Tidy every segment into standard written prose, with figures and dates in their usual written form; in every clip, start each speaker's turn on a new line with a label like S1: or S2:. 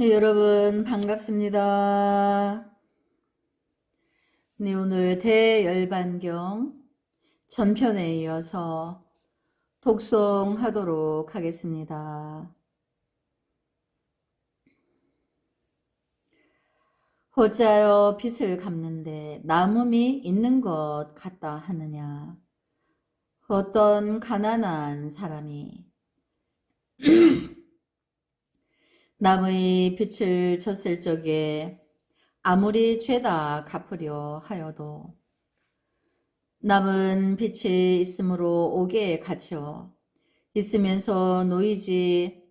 S1: 네, 여러분 반갑습니다. 네, 오늘 대열반경 전편에 이어서 독송하도록 하겠습니다. 호자여 빚을 갚는데 남음이 있는 것 같다 하느냐. 어떤 가난한 사람이 남의 빚을 졌을 적에 아무리 죄다 갚으려 하여도 남은 빚이 있으므로 옥에 갇혀 있으면서 놓이지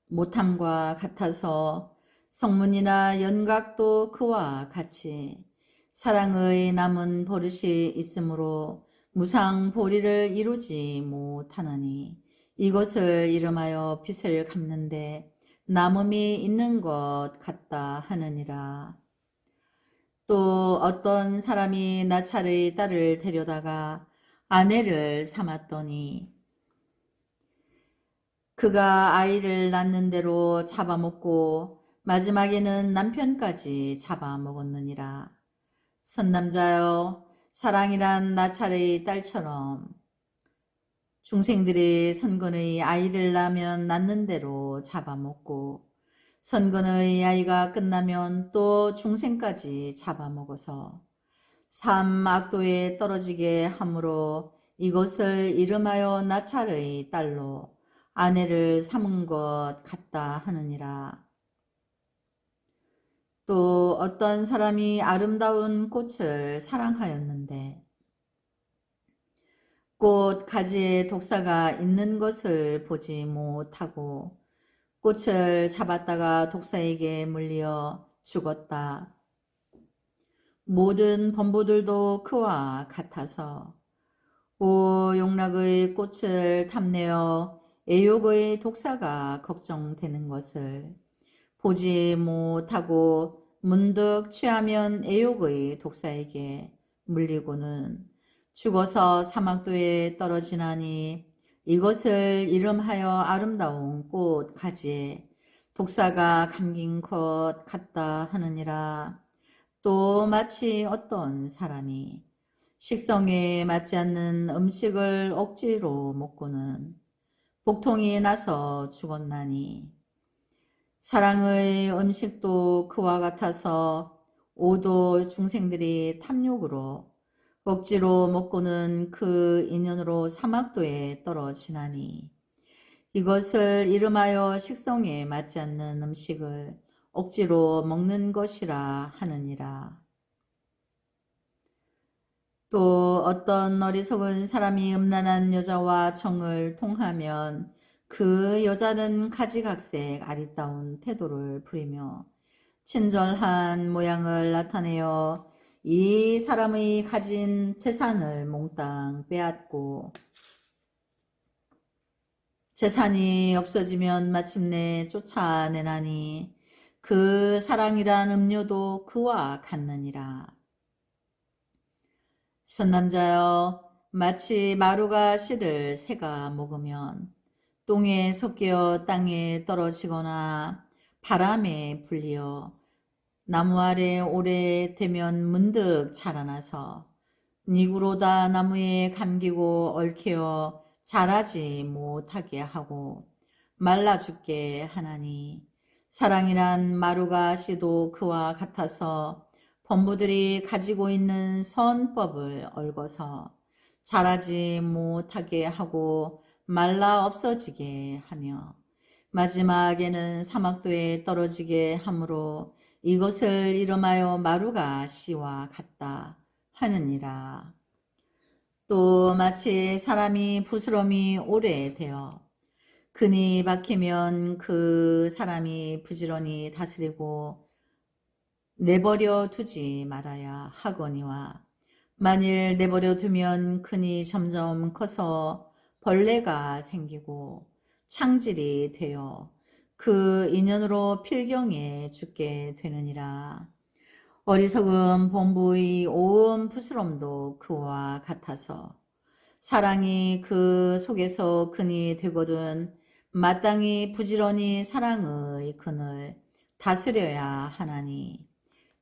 S1: 못함과 같아서 성문이나 연각도 그와 같이 사랑의 남은 버릇이 있으므로 무상보리를 이루지 못하나니 이것을 이름하여 빚을 갚는데 남음이 있는 것 같다 하느니라. 또 어떤 사람이 나찰의 딸을 데려다가 아내를 삼았더니 그가 아이를 낳는 대로 잡아먹고 마지막에는 남편까지 잡아먹었느니라. 선남자여, 사랑이란 나찰의 딸처럼 중생들이 선건의 아이를 낳으면 낳는 대로 잡아먹고 선건의 아이가 끝나면 또 중생까지 잡아먹어서 삼악도에 떨어지게 함으로 이것을 이름하여 나찰의 딸로 아내를 삼은 것 같다 하느니라. 또 어떤 사람이 아름다운 꽃을 사랑하였는데 꽃 가지에 독사가 있는 것을 보지 못하고 꽃을 잡았다가 독사에게 물려 죽었다. 모든 범부들도 그와 같아서 오용락의 꽃을 탐내어 애욕의 독사가 걱정되는 것을 보지 못하고 문득 취하면 애욕의 독사에게 물리고는 죽어서 사막도에 떨어지나니 이것을 이름하여 아름다운 꽃 가지에 독사가 감긴 것 같다 하느니라. 또 마치 어떤 사람이 식성에 맞지 않는 음식을 억지로 먹고는 복통이 나서 죽었나니 사랑의 음식도 그와 같아서 오도 중생들이 탐욕으로 억지로 먹고는 그 인연으로 사막도에 떨어지나니 이것을 이름하여 식성에 맞지 않는 음식을 억지로 먹는 것이라 하느니라. 또 어떤 어리석은 사람이 음란한 여자와 정을 통하면 그 여자는 가지각색 아리따운 태도를 부리며 친절한 모양을 나타내어 이 사람의 가진 재산을 몽땅 빼앗고 재산이 없어지면 마침내 쫓아내나니 그 사랑이란 음료도 그와 같느니라. 선남자여, 마치 마루가 씨를 새가 먹으면 똥에 섞여 땅에 떨어지거나 바람에 불리어 나무 아래 오래되면 문득 자라나서 니구로다 나무에 감기고 얽혀 자라지 못하게 하고 말라 죽게 하나니 사랑이란 마루가 씨도 그와 같아서 범부들이 가지고 있는 선법을 얽어서 자라지 못하게 하고 말라 없어지게 하며 마지막에는 사막도에 떨어지게 하므로 이것을 이름하여 마루가 씨와 같다 하느니라. 또 마치 사람이 부스럼이 오래되어 근이 박히면 그 사람이 부지런히 다스리고 내버려 두지 말아야 하거니와 만일 내버려 두면 근이 점점 커서 벌레가 생기고 창질이 되어 그 인연으로 필경에 죽게 되느니라. 어리석은 범부의 온 부스럼도 그와 같아서 사랑이 그 속에서 근이 되거든 마땅히 부지런히 사랑의 근을 다스려야 하나니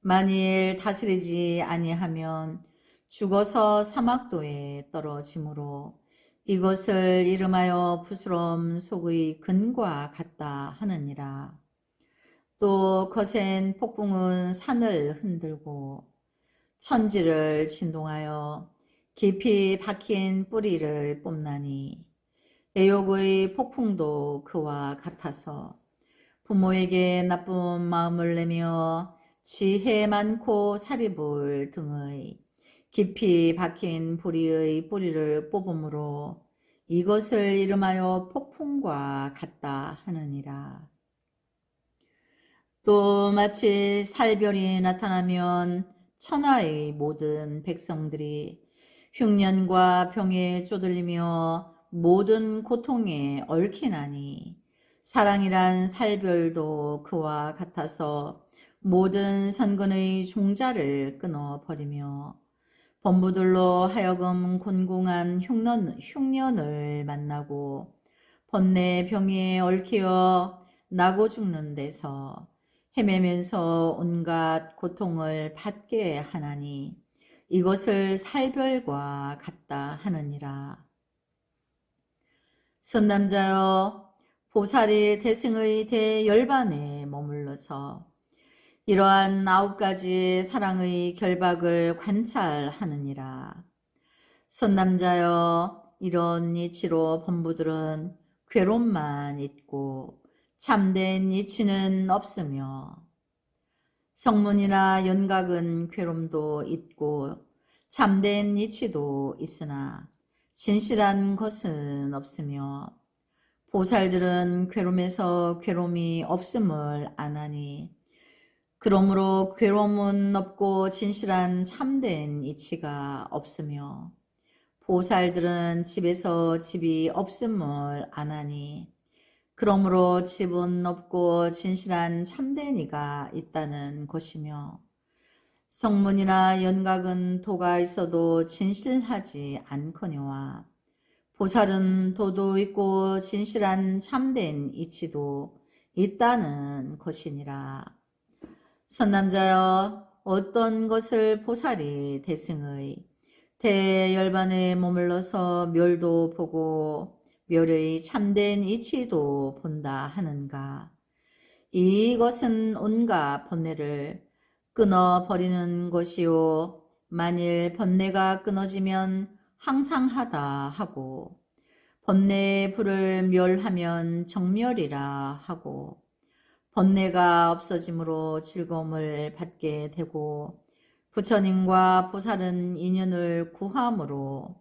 S1: 만일 다스리지 아니하면 죽어서 사막도에 떨어지므로 이것을 이름하여 부스럼 속의 근과 같다 하느니라. 또 거센 폭풍은 산을 흔들고 천지를 진동하여 깊이 박힌 뿌리를 뽑나니 애욕의 폭풍도 그와 같아서 부모에게 나쁜 마음을 내며 지혜 많고 사리볼 등의 깊이 박힌 보리의 뿌리를 뽑음으로 이것을 이름하여 폭풍과 같다 하느니라. 또 마치 살별이 나타나면 천하의 모든 백성들이 흉년과 병에 쪼들리며 모든 고통에 얽히나니 사랑이란 살별도 그와 같아서 모든 선근의 종자를 끊어버리며 범부들로 하여금 곤궁한 흉년을 만나고 번뇌 병에 얽혀 나고 죽는 데서 헤매면서 온갖 고통을 받게 하나니 이것을 살별과 같다 하느니라. 선남자여, 보살이 대승의 대열반에 머물러서 이러한 9가지 사랑의 결박을 관찰하느니라. 선남자여, 이런 이치로 범부들은 괴롭만 있고 참된 이치는 없으며 성문이나 연각은 괴롬도 있고 참된 이치도 있으나 진실한 것은 없으며 보살들은 괴롬에서 괴롬이 없음을 아나니 그러므로 괴롬은 없고 진실한 참된 이치가 없으며 보살들은 집에서 집이 없음을 아나니 그러므로 집은 없고 진실한 참된 이가 있다는 것이며 성문이나 연각은 도가 있어도 진실하지 않거니와 보살은 도도 있고 진실한 참된 이치도 있다는 것이니라. 선남자여, 어떤 것을 보살이 대승의 대열반에 머물러서 멸도 보고 멸의 참된 이치도 본다 하는가. 이것은 온갖 번뇌를 끊어버리는 것이요 만일 번뇌가 끊어지면 항상하다 하고 번뇌의 불을 멸하면 정멸이라 하고 번뇌가 없어짐으로 즐거움을 받게 되고 부처님과 보살은 인연을 구함으로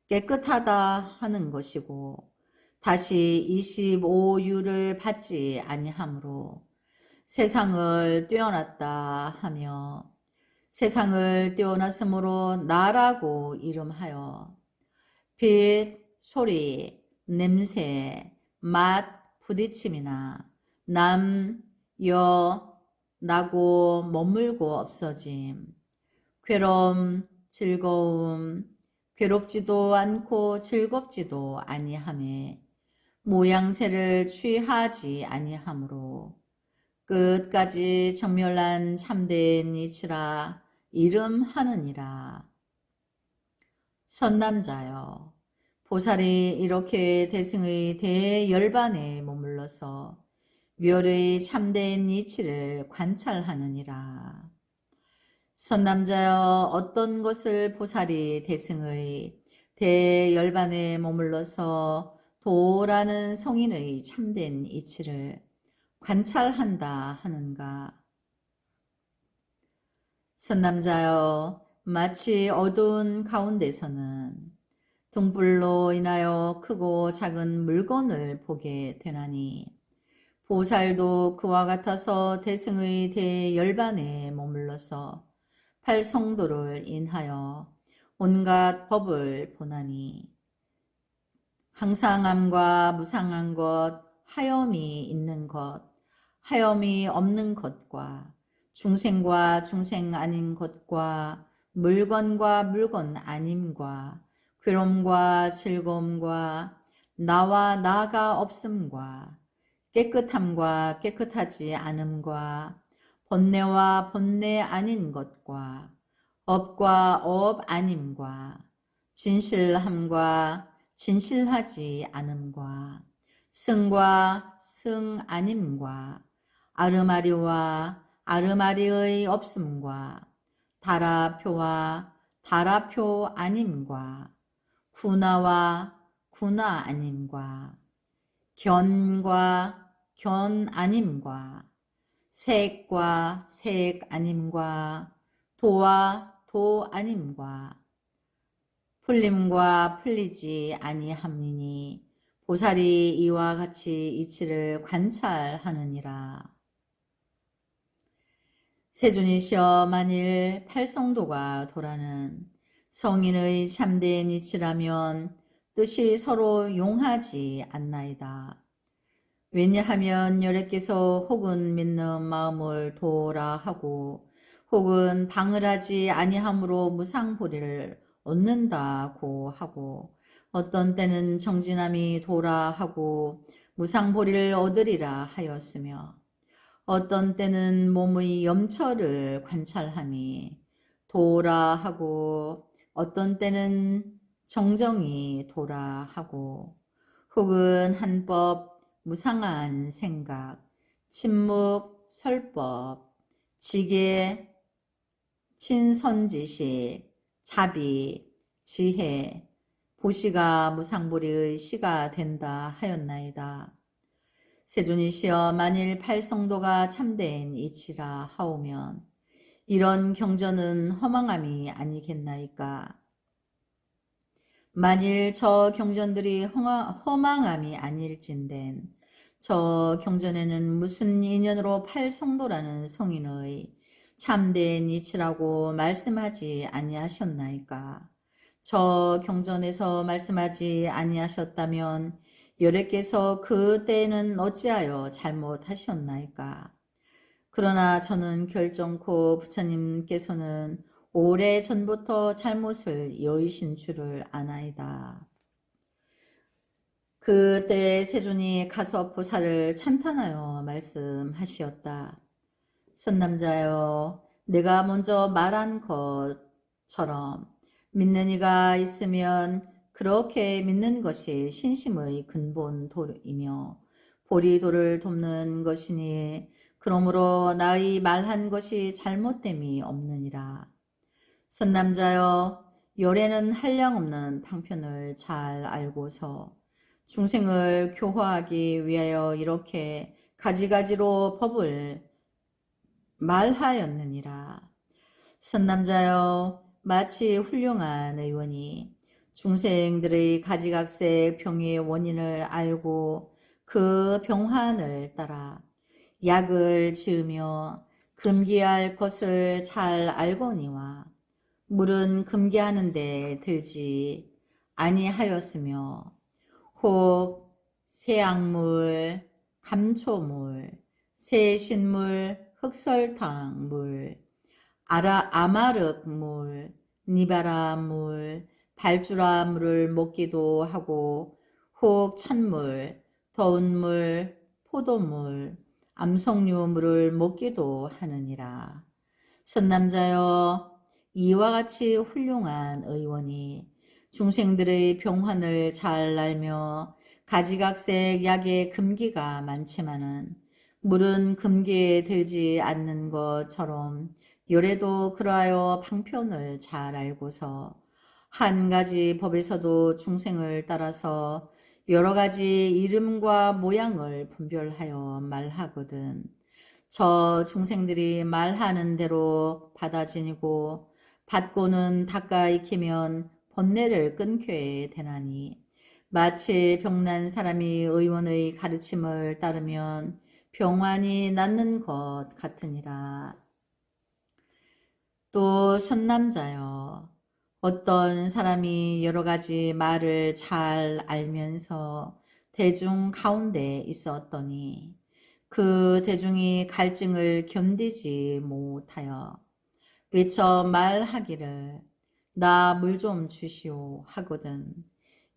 S1: 깨끗하다 하는 것이고 다시 25유를 받지 아니하므로 세상을 떼어놨다 하며 세상을 떼어놨으므로 나라고 이름하여 빛, 소리, 냄새, 맛, 부딪힘이나 남, 여, 나고 머물고 없어짐, 괴로움, 즐거움, 괴롭지도 않고 즐겁지도 아니하매 모양새를 취하지 아니하므로 끝까지 정멸한 참된 이치라 이름하느니라. 선남자여, 보살이 이렇게 대승의 대열반에 머물러서 멸의 참된 이치를 관찰하느니라. 선남자여, 어떤 것을 보살이 대승의 대열반에 머물러서 도라는 성인의 참된 이치를 관찰한다 하는가. 선남자여, 마치 어두운 가운데서는 등불로 인하여 크고 작은 물건을 보게 되나니 보살도 그와 같아서 대승의 대열반에 머물러서 팔성도를 인하여 온갖 법을 보나니 항상함과 무상한 것, 하염이 있는 것, 하염이 없는 것과 중생과 중생 아닌 것과 물건과 물건 아님과 괴로움과 즐거움과 나와 나가 없음과 깨끗함과 깨끗하지 않음과 본래와 본래 아닌 것과 업과 업 아님과 진실함과 진실하지 않음과 승과 승 아님과 아르마리와 아르마리의 없음과 다라표와 다라표 아님과 구나와 구나 아님과 견과 견 아님과 색과 색 아님과 도와 도 아님과 풀림과 풀리지 아니함이니 보살이 이와 같이 이치를 관찰하느니라. 세존이시여 만일 팔성도가 도라는 성인의 참된 이치라면 뜻이 서로 용하지 않나이다. 왜냐하면 여래께서 혹은 믿는 마음을 도라 하고 혹은 방을 하지 아니함으로 무상보리를 얻는다고 하고 어떤 때는 정진함이 도라 하고 무상보리를 얻으리라 하였으며 어떤 때는 몸의 염처를 관찰함이 도라 하고 어떤 때는 정정이 도라 하고 혹은 한법 무상한 생각 침묵 설법 지계 친선지식 자비 지혜 보시가 무상보리의 시가 된다 하였나이다. 세존이시여 만일 팔성도가 참된 이치라 하오면 이런 경전은 허망함이 아니겠나이까. 만일 저 경전들이 허망함이 아닐진된 저 경전에는 무슨 인연으로 팔성도라는 성인의 참된 이치라고 말씀하지 아니하셨나이까. 저 경전에서 말씀하지 아니하셨다면 여래께서 그때는 어찌하여 잘못하셨나이까. 그러나 저는 결정코 부처님께서는 오래 전부터 잘못을 여의신 줄을 아나이다. 그때 세존이 가섭보살을 찬탄하여 말씀하시었다. 선남자여, 내가 먼저 말한 것처럼 믿는 이가 있으면 그렇게 믿는 것이 신심의 근본도이며 보리도를 돕는 것이니 그러므로 나의 말한 것이 잘못됨이 없느니라. 선남자여, 열애는 한량없는 방편을 잘 알고서 중생을 교화하기 위하여 이렇게 가지가지로 법을 말하였느니라. 선남자여, 마치 훌륭한 의원이 중생들의 가지각색 병의 원인을 알고 그 병환을 따라 약을 지으며 금기할 것을 잘 알거니와 물은 금기하는 데 들지 아니하였으며 혹 새약물, 감초물, 새신물, 흑설탕물, 아마륵물, 니바라물, 발주라물을 먹기도 하고 혹 찬물, 더운 물, 포도물, 암송류물을 먹기도 하느니라. 선남자여, 이와 같이 훌륭한 의원이 중생들의 병환을 잘 알며 가지각색 약의 금기가 많지만은 물은 금기에 들지 않는 것처럼 열애도 그러하여 방편을 잘 알고서 한 가지 법에서도 중생을 따라서 여러 가지 이름과 모양을 분별하여 말하거든. 저 중생들이 말하는 대로 받아 지니고 받고는 닦아 익히면 번뇌를 끊게 되나니 마치 병난 사람이 의원의 가르침을 따르면 병환이 낫는 것 같으니라. 또 선남자여, 어떤 사람이 여러 가지 말을 잘 알면서 대중 가운데 있었더니 그 대중이 갈증을 견디지 못하여 외쳐 말하기를 나 물 좀 주시오 하거든.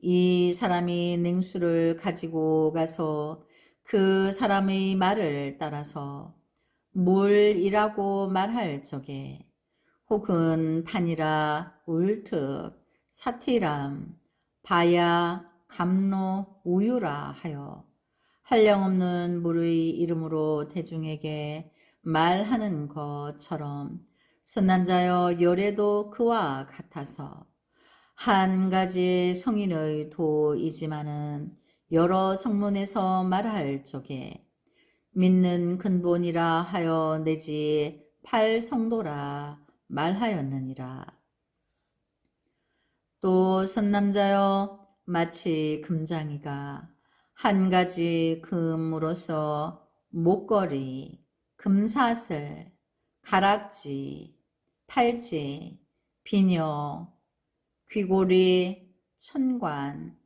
S1: 이 사람이 냉수를 가지고 가서 그 사람의 말을 따라서 물이라고 말할 적에 혹은 판이라 울특 사티람 바야 감로 우유라 하여 한량없는 물의 이름으로 대중에게 말하는 것처럼 선남자여 열애도 그와 같아서 한 가지 성인의 도이지만은 여러 성문에서 말할 적에 믿는 근본이라 하여 내지 팔성도라 말하였느니라. 또 선남자여 마치 금장이가 한 가지 금으로서 목걸이, 금사슬, 가락지, 팔찌, 비녀, 귀고리, 천관,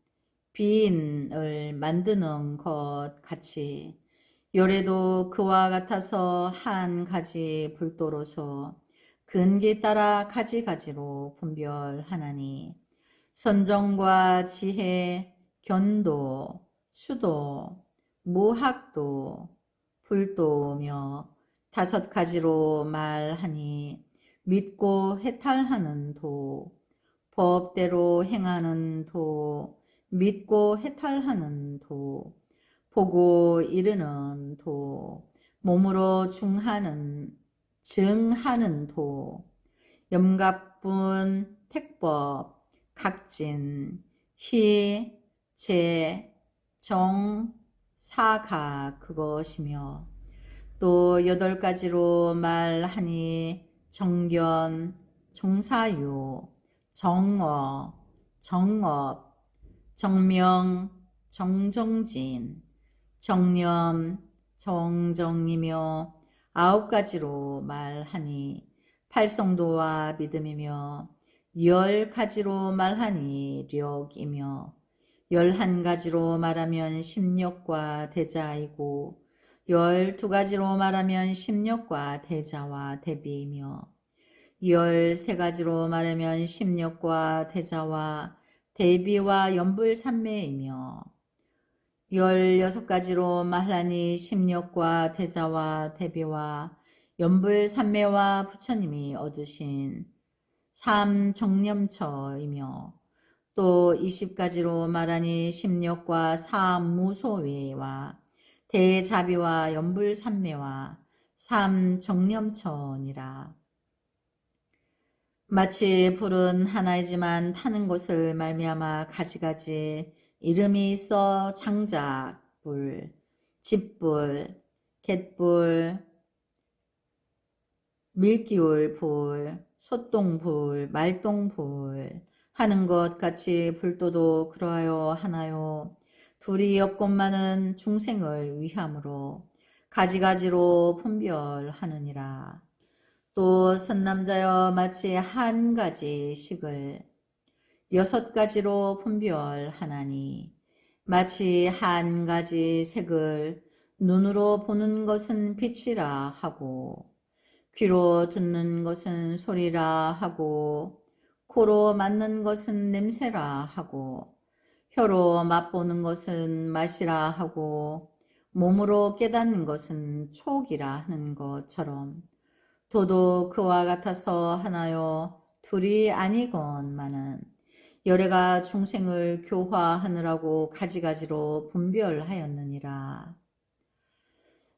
S1: 비인을 만드는 것 같이 열애도 그와 같아서 한 가지 불도로서 근기 따라 가지가지로 분별하나니 선정과 지혜, 견도, 수도, 무학도, 불도며 다섯 가지로 말하니 믿고 해탈하는 도, 법대로 행하는 도, 믿고 해탈하는 도, 보고 이르는 도, 몸으로 증하는 도, 염갑분, 택법, 각진, 희, 제, 정, 사가 그것이며 또 여덟 가지로 말하니 정견, 정사유, 정어, 정업, 정명, 정정진, 정념, 정정이며 아홉 가지로 말하니 팔성도와 믿음이며 열 가지로 말하니 력이며 열한 가지로 말하면 심력과 대자이고 12가지로 말하면 심력과 대자와 대비이며 13가지로 말하면 심력과 대자와 대비와 연불산매이며 16가지로 말하니 심력과 대자와 대비와 연불산매와 부처님이 얻으신 삼정념처이며 또 20가지로 말하니 심력과 사무소위와 대자비와 연불산매와 삼정념처니라. 마치 불은 하나이지만 타는 곳을 말미암아 가지가지 이름이 있어 장작불, 집불, 갯불, 밀기울불, 솥동불, 말동불 하는 것 같이 불도도 그러하여 하나요. 둘이 없건만은 중생을 위함으로 가지가지로 분별하느니라. 또 선남자여 마치 한 가지 식을 6가지로 분별하나니 마치 한 가지 색을 눈으로 보는 것은 빛이라 하고 귀로 듣는 것은 소리라 하고 코로 맡는 것은 냄새라 하고 혀로 맛보는 것은 맛이라 하고 몸으로 깨닫는 것은 촉이라 하는 것처럼 도도 그와 같아서 하나요. 둘이 아니건만은 열애가 중생을 교화하느라고 가지가지로 분별하였느니라.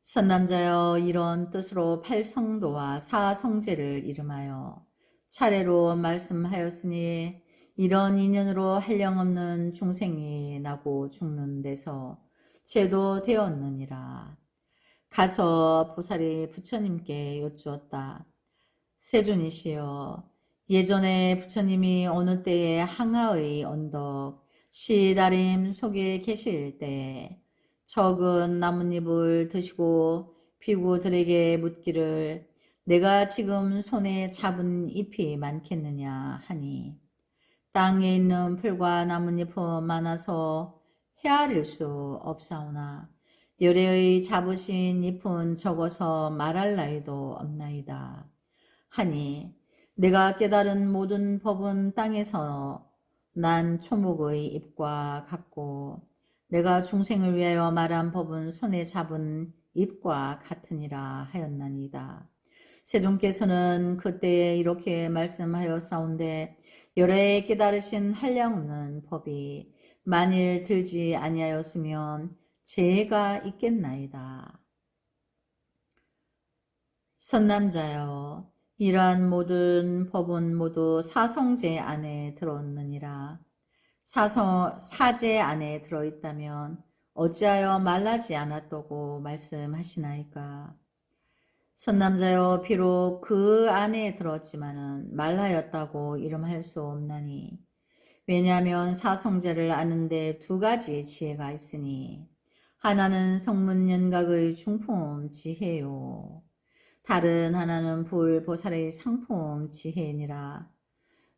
S1: 선남자여 이런 뜻으로 팔성도와 사성제를 이름하여 차례로 말씀하였으니 이런 인연으로 한량없는 중생이 나고 죽는 데서 제도되었느니라. 가서 보살이 부처님께 여쭈었다. 세존이시여 예전에 부처님이 어느 때에 항하의 언덕 시다림 속에 계실 때 적은 나뭇잎을 드시고 비구들에게 묻기를 내가 지금 손에 잡은 잎이 많겠느냐 하니 땅에 있는 풀과 나뭇잎은 많아서 헤아릴 수 없사오나 열애의 잡으신 잎은 적어서 말할 나위도 없나이다 하니 내가 깨달은 모든 법은 땅에서 난 초목의 잎과 같고 내가 중생을 위하여 말한 법은 손에 잡은 잎과 같으니라 하였나이다. 세존께서는 그때에 이렇게 말씀하였사온데 열애 깨달으신 한량없는 법이 만일 들지 아니하였으면 죄가 있겠나이다. 선남자여, 이러한 모든 법은 모두 사성제 안에 들었느니라. 사제 안에 들어있다면 어찌하여 말라지 않았다고 말씀하시나이까. 선남자여, 비록 그 안에 들었지만은 말하였다고 이름할 수 없나니. 왜냐하면 사성제를 아는데 두 가지 지혜가 있으니 하나는 성문연각의 중품 지혜요, 다른 하나는 불보살의 상품 지혜니라.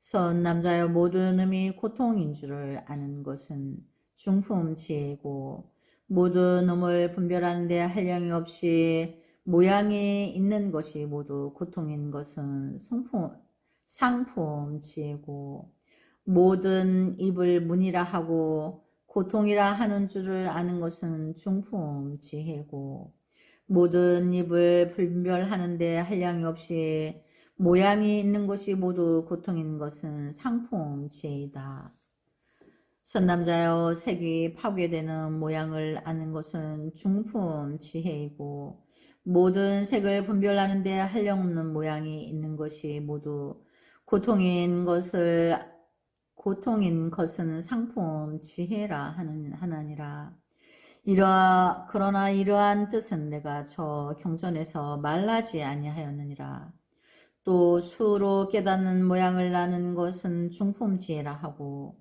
S1: 선남자여, 모든 음이 고통인 줄을 아는 것은 중품 지혜고 모든 음을 분별하는 데 한량이 없이 모양이 있는 것이 모두 고통인 것은 상품 지혜고 모든 입을 문이라 하고 고통이라 하는 줄을 아는 것은 중품 지혜고 모든 입을 분별하는데 한량이 없이 모양이 있는 것이 모두 고통인 것은 상품 지혜이다. 선남자여, 색이 파괴되는 모양을 아는 것은 중품 지혜이고 모든 색을 분별하는데 한량없는 모양이 있는 것이 모두 고통인 것은 상품 지혜라 하나니라. 그러나 이러한 뜻은 내가 저 경전에서 말하지 아니하였느니라. 또 수로 깨닫는 모양을 아는 것은 중품 지혜라 하고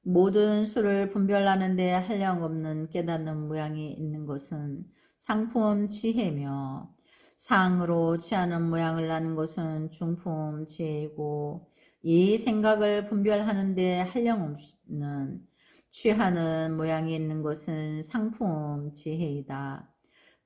S1: 모든 수를 분별하는데 한량없는 깨닫는 모양이 있는 것은 상품 지혜며 상으로 취하는 모양을 아는 것은 중품 지혜이고 이 생각을 분별하는데 한량없는 취하는 모양이 있는 것은 상품 지혜이다.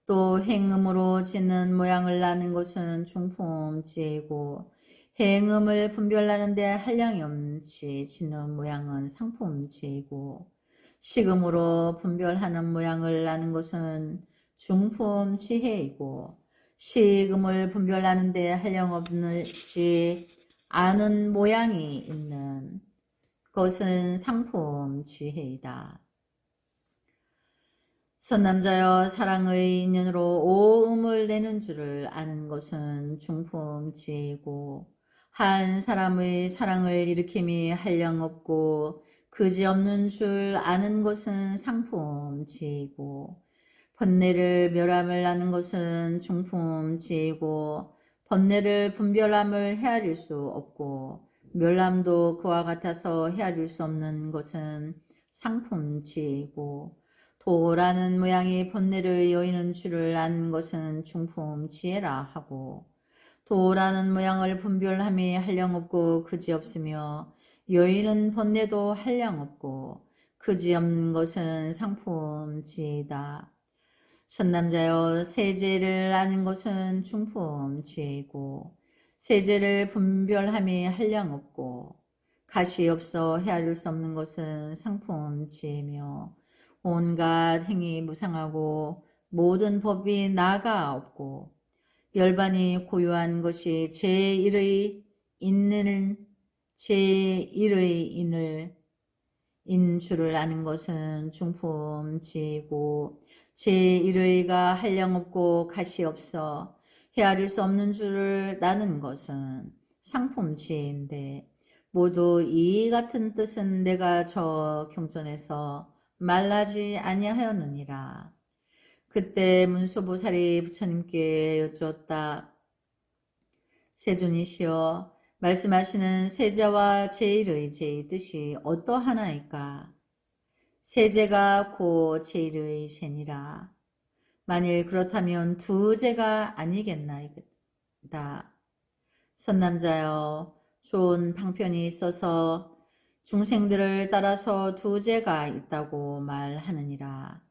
S1: 또 행음으로 짓는 모양을 아는 것은 중품 지혜이고 행음을 분별하는데 한량이 없이 짓는 모양은 상품 지혜이고 식음으로 분별하는 모양을 아는 것은 중품 지혜이고 식음을 분별하는데 한량 없이 아는 모양이 있는 것은 상품 지혜이다. 선남자여, 사랑의 인연으로 오음을 내는 줄을 아는 것은 중품 지혜이고 한 사람의 사랑을 일으킴이 한량없고 그지없는 줄 아는 것은 상품 지혜이고 번뇌를 멸함을 아는 것은 중품 지혜이고 번뇌를 분별함을 헤아릴 수 없고 멸함도 그와 같아서 헤아릴 수 없는 것은 상품 지혜이고 도라는 모양이 번뇌를 여의는 줄을 아는 것은 중품 지혜라 하고 도라는 모양을 분별함이 한량없고 그지없으며 여의는 번뇌도 한량없고 그지없는 것은 상품 지혜이다. 선남자여, 세제를 아는 것은 중품 지혜이고 세제를 분별함이 한량없고 가시 없어 헤아릴 수 없는 것은 상품 지혜며 온갖 행위 무상하고 모든 법이 나가 없고 열반이 고요한 것이 제1의 인 줄을 아는 것은 중품 지혜이고 제1의가 한량없고 가시 없어 헤아릴 수 없는 줄을 아는 것은 상품 지혜인데 모두 이 같은 뜻은 내가 저 경전에서 말하지 아니하였느니라. 그때 문수보살이 부처님께 여쭈었다. 세존이시여, 말씀하시는 세제와 제일의 제의 뜻이 어떠하나이까? 세제가 고 제일의 세니라. 만일 그렇다면 두 제가 아니겠나이다. 선남자여, 좋은 방편이 있어서 중생들을 따라서 두 제가 있다고 말하느니라.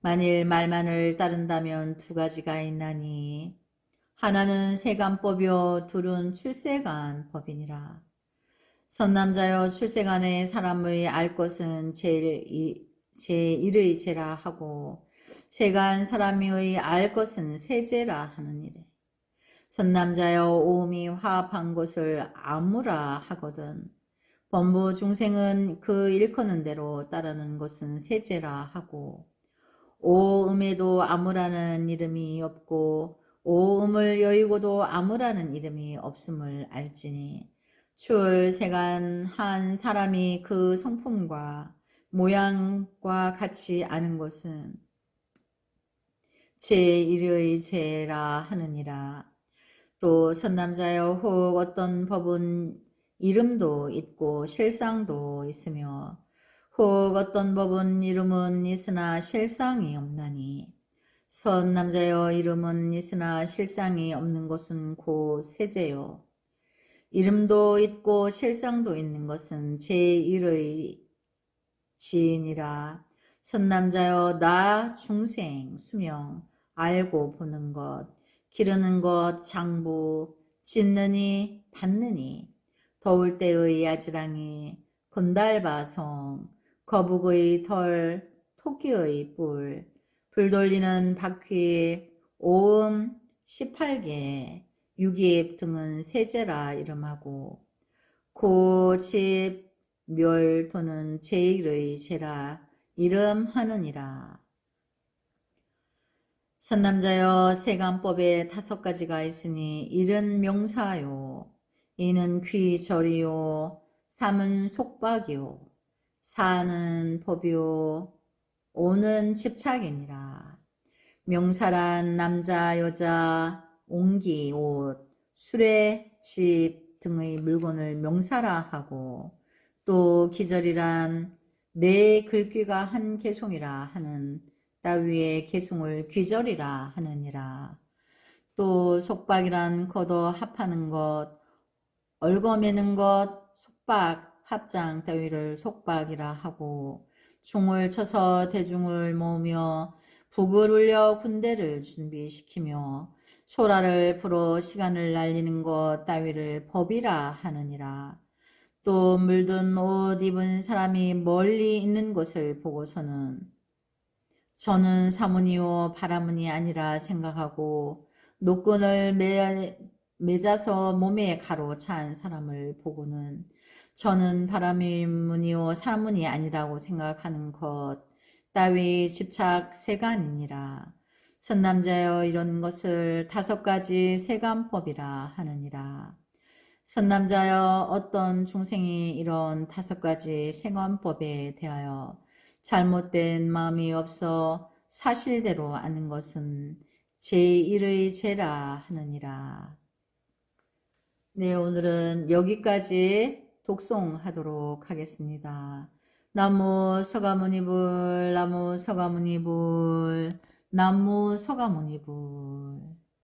S1: 만일 말만을 따른다면 두 가지가 있나니 하나는 세간법이요 둘은 출세간법이니라. 선남자여 출세간에 사람의 알 것은 제1의 죄라 하고 세간 사람의 알 것은 세죄라 하느니라. 선남자여 오음이 화합한 것을 아무라 하거든 범부 중생은 그 일컫는 대로 따르는 것은 세죄라 하고 오음에도 아무라는 이름이 없고 오음을 여의고도 아무라는 이름이 없음을 알지니 출세간 한 사람이 그 성품과 모양과 같이 아는 것은 제1의 죄라 하느니라. 또 선남자여 혹 어떤 법은 이름도 있고 실상도 있으며 혹 어떤 법은 이름은 있으나 실상이 없나니 선남자여 이름은 있으나 실상이 없는 것은 곧 세죄요. 이름도 있고 실상도 있는 것은 제1의 지인이라. 선남자여 나 중생 수명 알고 보는 것 기르는 것 장부 짓느니 받느니 더울 때의 야지랑이 건달바성 거북의 털 토끼의 뿔 불돌리는 바퀴 오음 18개 유기입 등은 세제라 이름하고 고집 멸도는 제1의 제라 이름하느니라. 선남자여 세간법에 5가지가 있으니 일은 명사요 이는 귀절이요 3은 속박이요 4는 법이요 5는 집착이니라. 명사란 남자 여자 옹기 옷 수레 집 등의 물건을 명사라 하고 또 기절이란 내 글귀가 한 개송이라 하는 따위의 개송을 귀절이라 하느니라. 또 속박이란 걷어 합하는 것, 얽어매는 것, 속박, 합장 따위를 속박이라 하고 중을 쳐서 대중을 모으며 북을 울려 군대를 준비시키며 소라를 불어 시간을 날리는 것 따위를 법이라 하느니라. 또 물든 옷 입은 사람이 멀리 있는 것을 보고서는 저는 사문이요 바라문이 아니라 생각하고 노끈을 매자서 몸에 가로 찬 사람을 보고는 저는 바라문이요 사문이 아니라고 생각하는 것 따위 집착 세간이니라. 선남자여 이런 것을 5가지 세간법이라 하느니라. 선남자여 어떤 중생이 이런 5가지 세간법에 대하여 잘못된 마음이 없어 사실대로 아는 것은 제1의 죄라 하느니라. 네, 오늘은 여기까지 독송하도록 하겠습니다. 나무 서가모니불 나무 서가모니불 나무 서가모니불